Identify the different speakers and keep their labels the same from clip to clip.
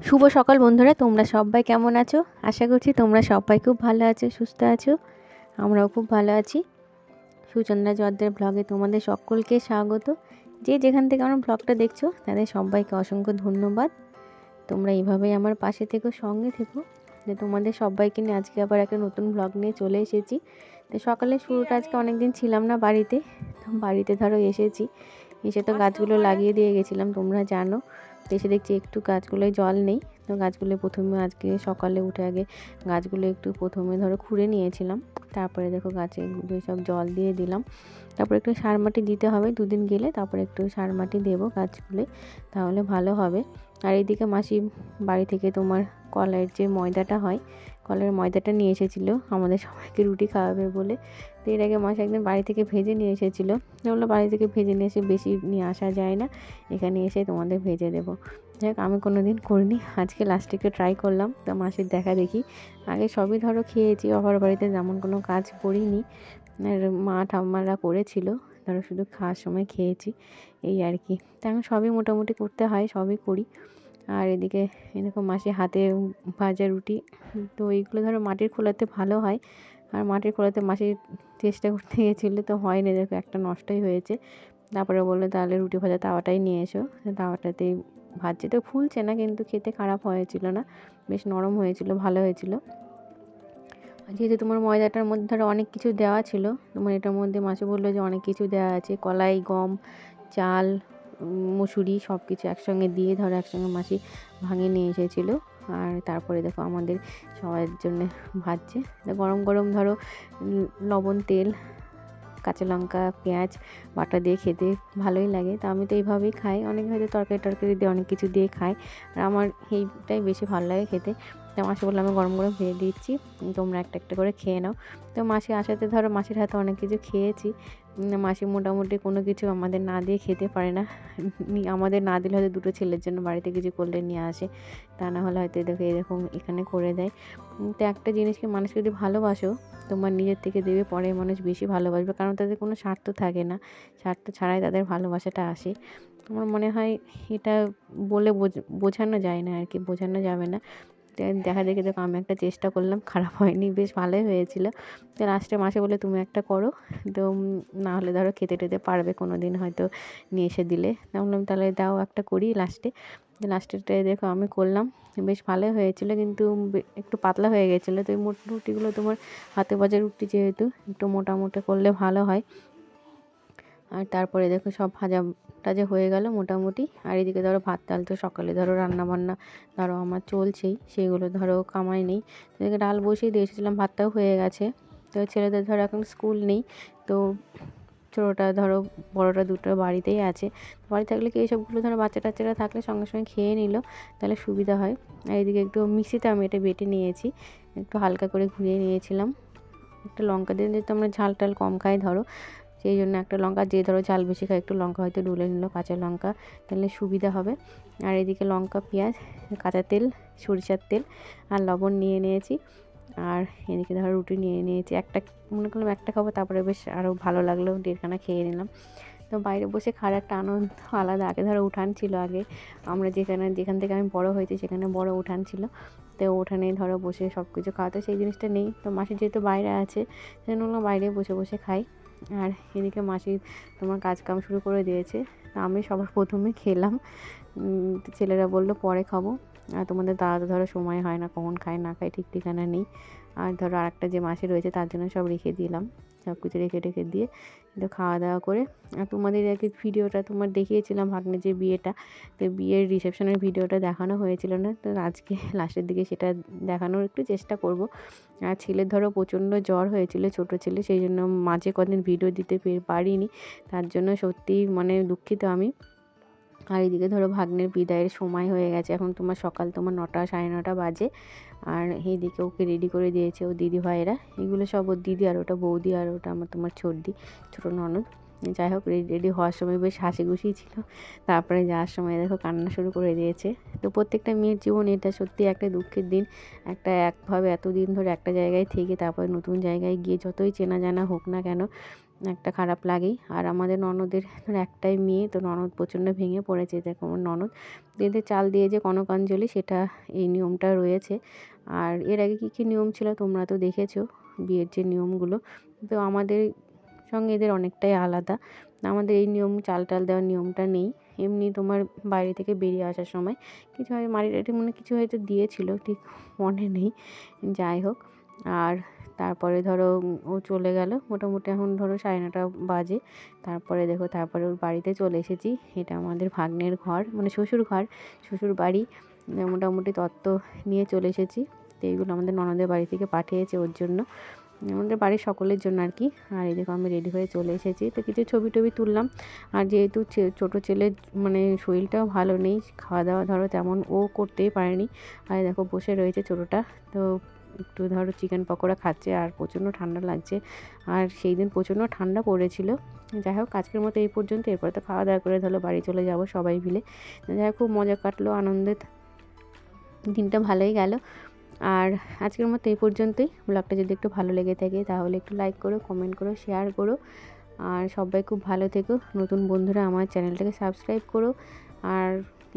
Speaker 1: শুভ সকাল বন্ধুরা, তোমরা সবাই কেমন আছো? আশা করছি তোমরা সবাই খুব ভালো আছো, সুস্থ আছো। আমরাও খুব ভালো আছি। সুচন্দ্রা জর্দার ব্লগে তোমাদের সকলকে স্বাগত। যে যেখান থেকে আমার ব্লগটা দেখছো তাদের সবাইকে অসংখ্য ধন্যবাদ। তোমরা এইভাবেই আমার পাশে থেকো, সঙ্গে থেকো। যে তোমাদের সবাইকে নিয়ে আজকে আবার একটা নতুন ব্লগ নিয়ে চলে এসেছি। তো সকালে শুরুটা আজকে অনেকদিন ছিলাম না বাড়িতে, তো বাড়িতে ধরো এসেছি, এসে তো গাছগুলো লাগিয়ে দিয়ে গেছিলাম, তোমরা জানো। তো এসে দেখছি একটু গাছগুলোয় জল নেই। তো গাছগুলো প্রথমে আজকে সকালে উঠে আগে গাছগুলো একটু প্রথমে ধরো খুঁড়ে নিয়েছিলাম, তারপরে দেখো গাছে সব জল দিয়ে দিলাম। তারপরে একটু সার মাটি দিতে হবে, দুদিন গেলে তারপরে একটু সার মাটি দেবো গাছগুলো, তাহলে ভালো হবে। আর এইদিকে মাসি বাড়ি থেকে তোমার কলাইয়ের যে ময়দাটা হয়, কলাইয়ের ময়দাটা নিয়ে এসেছিলো আমাদের সবাইকে রুটি খাওয়াবে বলে। তো এর আগে মাসি একদিন বাড়ি থেকে ভেজে নিয়ে এসেছিলো, বললো বাড়ি থেকে ভেজে নিয়ে এসে বেশি নিয়ে আসা যায় না, এখানে এসে তোমাদের ভেজে দেবো। যাই হোক, আমি কোনো দিন করিনি, আজকে লাস্টে একটু ট্রাই করলাম। তো মাসির দেখা দেখি আগে সবই ধরো খেয়েছি, বাবার বাড়িতে যেমন কোনো কাজ করিনি, আর মা ঠাম্মারা করেছিল, ধরো শুধু খাওয়ার সময় খেয়েছি, এই আর কি। তেমন সবই মোটামুটি করতে হয়, সবই করি। আর এদিকে এরকম মাসি হাতে ভাজা রুটি, তো এইগুলো ধরো মাটির খোলাতে ভালো হয়। আর মাটির খোলাতে মাসি চেষ্টা করতে গিয়েছিলো, তো হয়নি, দেখো একটা নষ্টই হয়েছে। তারপরে বললো তাহলে রুটি ভাজা তাওয়াটাই নিয়ে এসো, তাওয়াটাতেই ভাজছে। তো ফুলছে না, কিন্তু খেতে খারাপ হয়েছিল না, বেশ নরম হয়েছিল, ভালো হয়েছিল। যেহেতু তোমার ময়দাটার মধ্যে ধরো অনেক কিছু দেওয়া ছিল, তোমার এটার মধ্যে মাসি বললো যে অনেক কিছু দেওয়া আছে, কলাই, গম, চাল, মুসুরি সব কিছু একসঙ্গে দিয়ে ধরো একসঙ্গে মাসি ভাঙে নিয়ে এসেছিলো। আর তারপরে দেখো আমাদের সবার জন্য ভাজছে। গরম গরম ধরো লবণ, তেল, কাঁচা লঙ্কা, পেঁয়াজ বাটা দিয়ে খেতে ভালোই লাগে। তো আমি তো এইভাবেই খাই, অনেকে হয়তো তরকারি টরকারি দিয়ে অনেক কিছু দিয়ে খাই, আর আমার এইটাই বেশি ভালো লাগে খেতে। তো মাসি বললো আমি গরম গরম ভেজে দিচ্ছি, তোমরা একটা একটা করে খেয়ে নাও। তো মাসি আসাতে ধরো মাসির হাতে অনেক কিছু খেয়েছি। মাসি মোটামুটি কোনো কিছু আমাদের না দিয়ে খেতে পারে না, আমাদের না দিলে হয়তো দুটো ছেলের জন্য বাড়িতে কিছু করলে নিয়ে আসে, তা না হলে হয়তো দেখো এরকম এখানে করে দেয়। তো একটা জিনিসকে মানুষকে যদি ভালোবাসো, তোমার নিজের থেকে দেবে, পরে মানুষ বেশি ভালোবাসবে, কারণ তাদের কোনো স্বার্থ থাকে না, স্বার্থ ছাড়াই তাদের ভালোবাসাটা আসে। আমার মনে হয় এটা বলে বোঝানো যায় না আর কি, বোঝানো যাবে না। দেখা দেখে দেখো আমি একটা চেষ্টা করলাম, খারাপ হয়নি, বেশ ভালোই হয়েছিল। তো লাস্টে মাসে বলে তুমি একটা করো, তো না হলে ধরো খেতে টেতে পারবে কোনো দিন হয়তো নিয়ে এসে দিলে। বললাম তাহলে দাও একটা করি লাস্টে। লাস্টেরটায় দেখো আমি করলাম, বেশ ভালোই হয়েছিল, কিন্তু একটু পাতলা হয়ে গেছিলো। তো এই রুটিগুলো তোমার হাতে ভাজা রুটি যেহেতু একটু মোটা মোটা করলে ভালো হয়। আর তারপরে দেখো সব ভাজা টাজা হয়ে গেল মোটামুটি। আর এদিকে ধরো ভাত ডাল তো সকালে ধরো রান্নাবান্না ধরো আমার চলছেই, সেগুলো ধরো কামাই নেই। এদিকে ডাল বসিয়ে দিয়ে এসেছিলাম, ভাতটাও হয়ে গেছে। তো ছেলেদের ধরো এখন স্কুল নেই, তো ছোটোটা ধরো বড়োটা দুটো বাড়িতেই আছে। বাড়ি থাকলে কি এইসবগুলো ধরো বাচ্চা টাচ্চারা থাকলে সঙ্গে সঙ্গে খেয়ে নিল, তাহলে সুবিধা হয়। আর এদিকে একটু মিক্সিতে আমি এটা বেটে নিয়েছি, একটু হালকা করে ঘুরিয়ে নিয়েছিলাম। একটা লঙ্কা দিয়ে, যেহেতু আমরা ঝাল টাল কম খাই ধরো, সেই জন্য একটা লঙ্কা, যে ধরো ঝাল বেশি খায় একটু লঙ্কা হয়তো ডুলে নিল, কাঁচা লঙ্কা, তাহলে সুবিধা হবে। আর এদিকে লঙ্কা, পেঁয়াজ, কাঁচা তেল, সরিষার তেল আর লবণ নিয়ে নিয়েছি। আর এদিকে ধরো রুটি নিয়ে নিয়েছি, একটা মনে করলাম একটা খাবো, তারপরে বেশ আরও ভালো লাগলো, দেড়খানা খেয়ে নিলাম। তো বাইরে বসে খাওয়ার একটা আনন্দ আলাদা। আগে ধরো উঠান ছিল, আগে আমরা যেখান থেকে আমি বড় হয়েছি সেখানে বড় উঠান ছিল, তো উঠানে ধরো বসে সব কিছু খাওয়াতে, সেই জিনিসটা নেই। তো মাসি যেহেতু বাইরে আছে সেজন্য বাইরে বসে বসে খাই। আর এদিকে মাসি তোমার কাজ কাম শুরু করে দিয়েছে, আমি সবার প্রথমে খেলাম। ছেলেরা বললো পরে খাবো। আর তোমাদের দাদা ধরো সময় হয় না, কখন খায় না খায় ঠিক ঠিকানা নেই। আর ধরো আরেকটা যে মাসি রয়েছে তার জন্য সব রেখে দিলাম, সব কিছু রেখে রেখে দিয়ে কিন্তু খাওয়া দাওয়া করে। আর তোমাদের আগে ভিডিওটা তোমার দেখিয়েছিলাম ভাগ্নে যে বিয়েটা, তো বিয়ের রিসেপশনের ভিডিওটা দেখানো হয়েছিল না, তো আজকে লাস্টের দিকে সেটা দেখানোর একটু চেষ্টা করব। আর ছেলের ধরো প্রচণ্ড জ্বর হয়েছিল, ছোটো ছেলে, সেই জন্য মাঝে কদিন ভিডিও দিতে পারিনি, তার জন্য সত্যিই মানে দুঃখিত আমি। আর এদিকে ধরো ভাগ্নের বিদায়ের সময় হয়ে গেছে, এখন তোমার সকাল তোমার 9টা 9:30 বাজে। আর এইদিকে ওকে রেডি করে দিয়েছে ও দিদি ভাইয়েরা, এগুলো সব ওর দিদি, আর ওটা বৌদি, আর ওটা আমার তোমার ছোটো ননদ। যাই হোক, রেডি হওয়ার সময় বেশ হাসি খুশি ছিল, তারপরে যাওয়ার সময় দেখো কান্না শুরু করে দিয়েছে। তো প্রত্যেকটা মেয়ের জীবনে এটা সত্যি একটা দুঃখের দিন, একটা একভাবে এতদিন ধরে একটা জায়গায় থেকে তারপরে নতুন জায়গায় গিয়ে যতই চেনা জানা হোক না কেন, একটা খারাপ লাগেই। আর আমাদের ননদের একটাই মেয়ে, তো ননদ প্রচণ্ড ভেঙে পড়েছে। দেখো আমার ননদ যেতে চাল দিয়ে যে কনকাঞ্জলি, সেটা এই নিয়মটা রয়েছে। আর এর আগে কী কী নিয়ম ছিল তোমরা তো দেখেছো, বিয়ের যে নিয়মগুলো। তো আমাদের সঙ্গে এদের অনেকটাই আলাদা। আমাদের এই নিয়ম চাল টাল দেওয়ার নিয়মটা নেই। এমনি তোমার বাইরে থেকে বেরিয়ে আসার সময় কিছু হয় মাটি টাটি মানে কিছু হয়তো দিয়েছিল, ঠিক মনে নেই। যাই হোক, আর তারপরে ধরো ও চলে গেল, মোটামুটি এখন ধরো 9:30 বাজে। তারপরে দেখো, তারপরে ওর বাড়িতে চলে এসেছি। এটা আমাদের ভাগ্নের ঘর, মানে শ্বশুর ঘর, শ্বশুর বাড়ি। মোটামুটি তত্ত্ব নিয়ে চলে এসেছি। তো এইগুলো আমাদের ননদের বাড়ি থেকে পাঠিয়েছে ওর জন্য, আমাদের বাড়ির সকলের জন্য আর কি। আর এই দেখো আমি রেডি হয়ে চলে এসেছি, তো কিছু ছবি টবি তুললাম। আর যেহেতু ছোটো ছেলের মানে শরীরটাও ভালো নেই, খাওয়া দাওয়া ধরো তেমন ও করতেই পারেনি। আর দেখো বসে রয়েছে ছোটোটা, তো একটু ধরো চিকেন পকোড়া খাচ্ছে। আর প্রচণ্ড ঠান্ডা লাগছে, আর সেই দিন প্রচণ্ড ঠান্ডা পড়েছিল। যাই হোক, আজকের মতো এই পর্যন্ত। এরপরে তো খাওয়া দাওয়া করে ধরো বাড়ি চলে যাব সবাই মিলে। যাই হোক, খুব মজা কাটলো, আনন্দের দিনটা ভালোই গেল। আর আজকের মতো এই পর্যন্তই। ব্লগটা যদি একটু ভালো লেগে থাকে তাহলে একটু লাইক করো, কমেন্ট করো, শেয়ার করো। আর সবাই খুব ভালো থেকো। নতুন বন্ধুরা আমার চ্যানেলটাকে সাবস্ক্রাইব করো, আর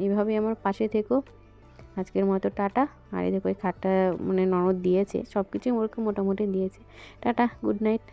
Speaker 1: এইভাবেই আমার পাশে থেকো। আজকের মতো টাটা। আর এই দেখো এই খাটটা মানে ননদ দিয়েছে, সব কিছুই ওরকম মোটামুটি দিয়েছে। Tata, good night.